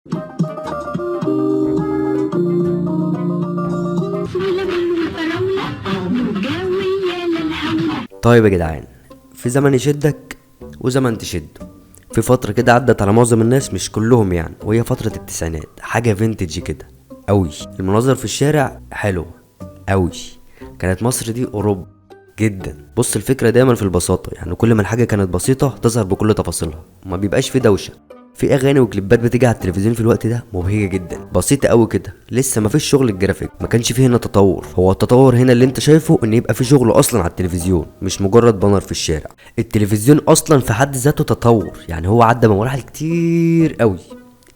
طيب يا جدعان، في زمن يشدك وزمن تشده. في فترة كده عدت على معظم الناس، مش كلهم يعني، وهي فترة التسعينات. حاجة فينتج كده قوي، المناظر في الشارع حلوة قوي. كانت مصر دي اوروبا جدا. بص، الفكرة دايما في البساطة، يعني كل ما الحاجة كانت بسيطة تظهر بكل تفاصيلها، ما بيبقاش في دوشة. في اغاني وكليبات بتيجي على التلفزيون في الوقت ده مبهجه جدا، بسيطه قوي كده، لسه ما فيش شغل الجرافيك، ما كانش فيه هنا تطور. هو التطور هنا اللي انت شايفه ان يبقى في شغل اصلا على التلفزيون، مش مجرد بانر في الشارع. التلفزيون اصلا في حد ذاته تطور، يعني هو عدى بمراحل كتير قوي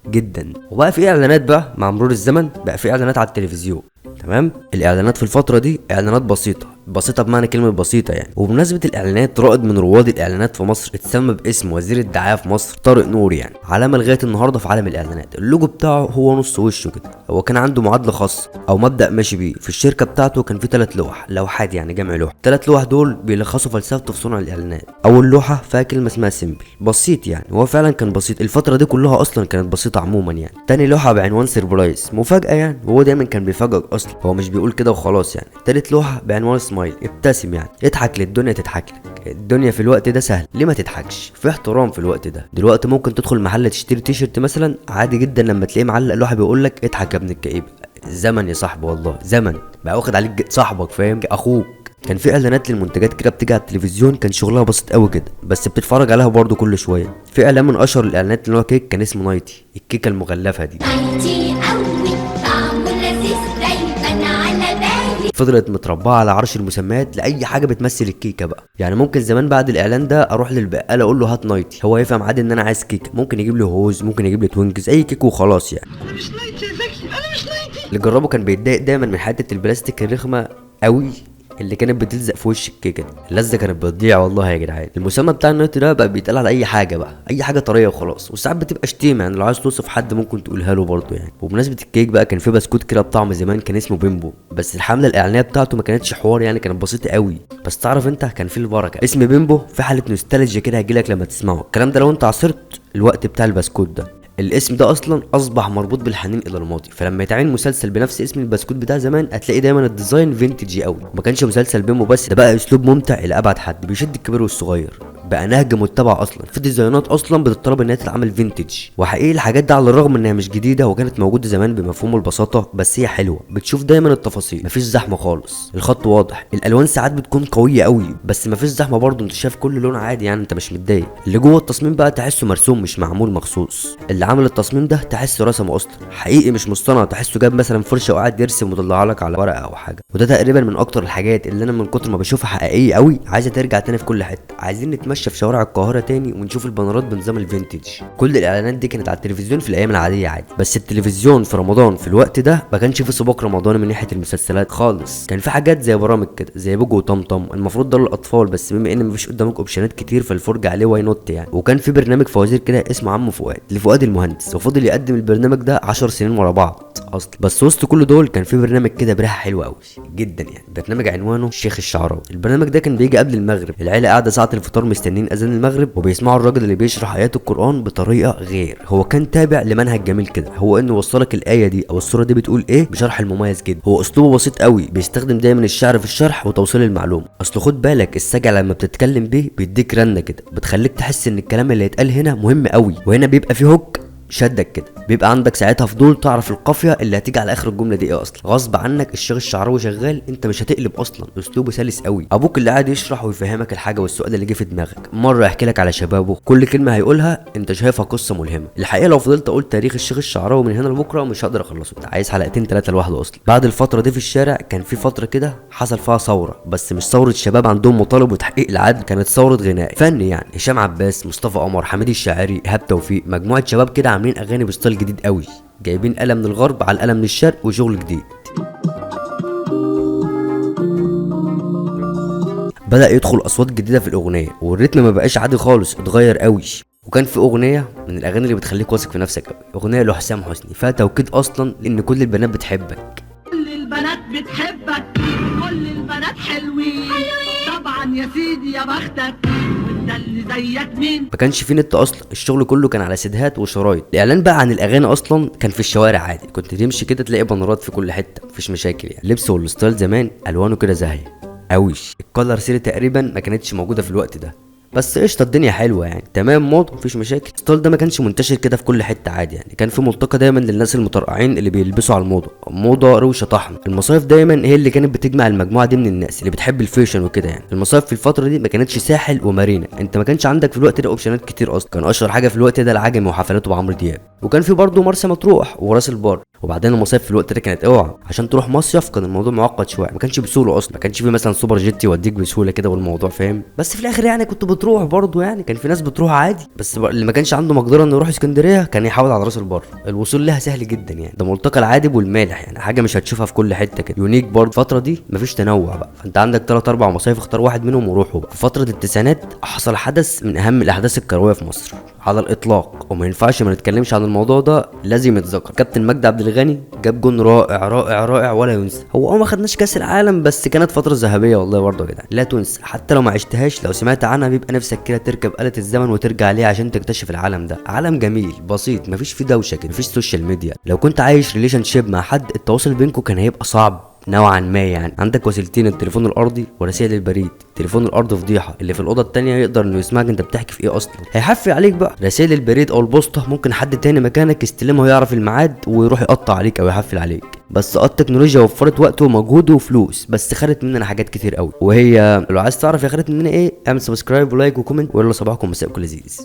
جدا. وبقى في اعلانات، بقى مع مرور الزمن بقى في اعلانات على التلفزيون. تمام. الاعلانات في الفتره دي اعلانات بسيطه بمعنى كلمه بسيطه يعني. وبمناسبه الاعلانات، رائد من رواد الاعلانات في مصر اتسمى باسم وزير الدعايه في مصر، طارق نور، يعني علامه لغايه النهارده في عالم الاعلانات. اللوجو بتاعه هو نص وشه كده. هو كان عنده معادله خاصه او مبدا ماشي بيه في الشركه بتاعته. كان في 3 لوحات، يعني جمع لوحه. 3 لوح دول بيلخصوا فلسفته في صنع الاعلانات. اول لوحه فيها كلمه اسمها سيمبل، بسيط يعني. هو فعلا كان بسيط، الفتره دي كلها اصلا كانت بسيطه عموما يعني. تاني لوحه بعنوان سيربرايز، مفاجاه يعني، وهو دايما كان بيفاجئك اصلا، هو مش بيقول كده وخلاص يعني. تالت لوحه بعنوان سمايل، ابتسم يعني، اضحك للدنيا تضحك لك. الدنيا في الوقت ده سهل، ليه ما تضحكش؟ في احترام في الوقت ده. دلوقتي ممكن تدخل محل تشتري تيشرت مثلا عادي جدا، لما تلاقيه معلق لوحه بيقول لك اضحك يا ابن الكئيب. زمن يا صاحبي، والله زمن بقى واخد عليك صاحبك، فاهم، اخوك. كان في اعلانات للمنتجات كده بتيجي على التلفزيون، كان شغلها بسيط قوي كده، بس بتتفرج عليها برضو كل شويه. في اعلان من اشهر الاعلانات اللي هو كيك، كان اسمه نايتي، الكيكه المغلفه دي. فضلت متربعه على عرش المسميات لاي حاجه بتمثل الكيكه بقى. يعني ممكن زمان بعد الاعلان ده اروح للبقال اقول له هات نايتي، هو يفهم عادي ان انا عايز كيكه. ممكن يجيب لي هوز، ممكن يجيب لي توينكس، اي كيك وخلاص يعني. انا مش نايتي يا زكي، انا مش نايتي. اللي جربه كان بيتضايق دايما من حته البلاستيك الرخمه قوي اللي كانت بتلزق في وش الكيكه دي. اللزه كانت بتضيع والله يا جدعان. المسمى بتاع النايت ده بقى بيتقال على اي حاجه بقى، اي حاجه طريه وخلاص، وساعات بتبقى شتيمه يعني، لو عايز توصف حد ممكن تقولها له برضه يعني. وبمناسبه الكيك بقى، كان في بسكوت كده بطعم زمان كان اسمه بيمبو، بس الحمله الاعلانيه بتاعته ما كانتش حوار يعني، كانت بسيطه قوي. بس تعرف انت، كان في البركه. اسم بيمبو في حاله نوستالجيا كده هيجيلك لما تسمعه الكلام ده، لو انت عاصرت الوقت بتاع البسكوت ده. الاسم ده اصلا اصبح مربوط بالحنين الى الماضي، فلما يتعمل مسلسل بنفس اسم البسكوت بتاع زمان هتلاقي دايما الديزاين فينتجي قوي. ما كانش مسلسل بيمو بس، ده بقى اسلوب ممتع الى ابعد حد، بيشد الكبير والصغير، بقى نهج متبع اصلا. في ديزاينات اصلا بتطلب انها تتعمل فينتج. وحقيقي الحاجات دي على الرغم انها مش جديده وكانت موجوده زمان بمفهوم البساطه، بس هي حلوه. بتشوف دايما التفاصيل، مفيش زحمه خالص، الخط واضح، الالوان ساعات بتكون قويه قوي بس مفيش زحمه برضه، انت شايف كل لون عادي يعني، انت مش متضايق. اللي جوه التصميم بقى تحسه مرسوم مش معمول مخصوص. اللي عامل التصميم ده تحسه رسمه اصلا حقيقي مش مصطنع، تحسه جاب مثلا فرشه وقاعد يرسم وطلعها لك على ورقه او حاجه. وده تقريبا من اكتر الحاجات اللي انا من كتر ما بشوفها حقيقيه قوي عايزه ترجع تاني في كل حته. عايزين نتمشى في شوارع القاهره تاني ونشوف البانرات بنظام الفينتج. كل الاعلانات دي كانت على التلفزيون في الايام العاديه عادي، بس التلفزيون في رمضان في الوقت ده ما كانش في سباق رمضاني من ناحيه المسلسلات خالص. كان في حاجات زي برامج كده زي بوجو وطمطم، المفروض ده للاطفال، بس بما ان مفيش قدامك اوبشنات كتير فالفرجه عليه واي نوت يعني. وكان في برنامج فوازير كده اسمه عم فؤاد لفؤاد المهندس، وفضل يقدم البرنامج ده 10 سنين ورا بعض اصلا. بس وسط كل دول كان في برنامج كده بريحه حلوه قوي جدا يعني، برنامج عنوانه الشيخ الشعراوي. البرنامج ده كان بيجي قبل المغرب، العيله قاعده ساعه الفطار مستنين اذان المغرب وبيسمعوا الراجل اللي بيشرح ايات القران بطريقه غير. هو كان تابع لمنهج جميل كده، هو انه يوصلك الايه دي او السوره دي بتقول ايه بشرح المميز جدا. هو اسلوبه بسيط قوي، بيستخدم دايما الشعر في الشرح وتوصيل المعلومه. اصل خد بالك، السجع لما بتتكلم بيه بيديك رنه كده بتخليك تحس ان الكلام اللي هيتقال هنا مهم قوي، وهنا بيبقى فيه هوك شدك كده، بيبقى عندك ساعتها فضول تعرف القافيه اللي هتيجي على اخر الجمله دي ايه اصلا. غصب عنك الشيخ الشعراوي شغال، انت مش هتقلب اصلا، اسلوبه سلس قوي. ابوك اللي قاعد يشرح ويفهمك الحاجه والسؤال اللي جه في دماغك، مره يحكي لك على شبابه، كل كلمه هيقولها انت شايفها قصه ملهمه. الحقيقه لو فضلت اقول تاريخ الشيخ الشعراوي من هنا لبكره مش هقدر اخلصه، انت عايز حلقتين 3 لوحده اصلا. بعد الفتره دي في الشارع كان في فتره كده حصل فيها ثوره، بس مش ثوره شباب عندهم مطالب وتحقيق العدل، كانت ثوره غناء فني يعني. هشام عباس، مصطفى قمر، حميد الشاعري، ايهاب توفيق، مجموعه شباب كده عاملين اغاني بستايل جديد قوي، جايبين آلة من الغرب على الآلة من الشرق وشغل جديد. بدأ يدخل أصوات جديدة في الأغنية والريتم ما بقاش عادي خالص، اتغير قوي. وكان في أغنية من الأغاني اللي بتخليك واثق في نفسك قوي، أغنية لحسام حسني فيها توكيد أصلا إن كل البنات بتحبك. كل البنات بتحبك، كل البنات حلوين طبعا يا سيدي يا بختك، وانت اللي زيك مين؟ ما كانش في نت اصلا، الشغل كله كان على سيدهات وشرايط. الاعلان بقى عن الاغاني اصلا كان في الشوارع عادي، كنت تمشي كده تلاقي بانرات في كل حته، مفيش مشاكل يعني. اللبس والستايل زمان الوانه كده زاهيه قويش، الكولر سيري تقريبا ما كانتش موجوده في الوقت ده، بس قشطه الدنيا حلوه يعني، تمام موضه مفيش مشاكل. الستايل ده ما كانش منتشر كده في كل حته عادي يعني، كان في ملتقى دايما للناس المطرقعين اللي بيلبسوا على الموضه، موضه روشه طحن. المصايف دايما هي اللي كانت بتجمع المجموعه دي من الناس اللي بتحب الفيشن وكده يعني. المصايف في الفتره دي ما كانتش ساحل ومارينا، انت ما كانش عندك في الوقت ده اوبشنات كتير اصلا، كان اشهر حاجه في الوقت ده العجمي وحفلاته بعمرو دياب، وكان في برضه مرسى مطروح وراس البر. وبعدين المصايف في الوقت ده كانت اوعى، عشان تروح مصيف كان الموضوع معقد شويه، ما كانش بسهوله اصلا، ما كانش في مثلا سوبر جيت يوديك بسهوله كده والموضوع فاهم، بس في الاخر يعني كنت بتروح برضه يعني، كان في ناس بتروح عادي، بس اللي ما كانش عنده مقدره انه يروح اسكندريه كان يحاول على راس البر، الوصول لها سهل جدا يعني، ده ملتقى العادب والمالح يعني، حاجه مش هتشوفها في كل حته كده، يونيك برضه. الفتره دي مفيش تنوع بقى، فانت عندك 3 4 مصايف، اختار واحد منهم وروحوا بقى. في فتره التسعينات حصل حدث من اهم الاحداث الكرويه في مصر على الاطلاق، وما ينفعش ما نتكلمش عن الموضوع ده، لازم يتذكر. كابتن مجدي عبد الغني جاب جون رائع رائع رائع ولا ينسى. هو ما خدناش كاس العالم، بس كانت فتره ذهبيه والله برضه يا جدعان، لا تنسى، حتى لو ما عشتهاش لو سمعت عنها بيبقى نفسك كده تركب آلة الزمن وترجع ليه عشان تكتشف العالم ده. عالم جميل بسيط، مفيش فيه دوشه كده، مفيش سوشيال ميديا. لو كنت عايش ريليشن شيب مع حد التواصل بينكم كان هيبقى صعب نوعا ما يعني، عندك وسيلتين، التليفون الارضي ورسائل البريد. تليفون الارض فضيحه، اللي في الاوضه التانية يقدر انه يسمعك انت بتحكي في ايه اصلا، هيحفل عليك بقى. رسائل البريد او البوسطه ممكن حد تاني مكانك يستلمها ويعرف الميعاد ويروح يقطع عليك او يحفل عليك، بس التكنولوجيا وفرت وقت ومجهود وفلوس، بس خدت مننا حاجات كتير قوي، وهي لو عايز تعرف هي خدت مننا ايه، اعمل سبسكرايب ولايك وكومنت، ويلا صباحكم مساءكم لذيذ.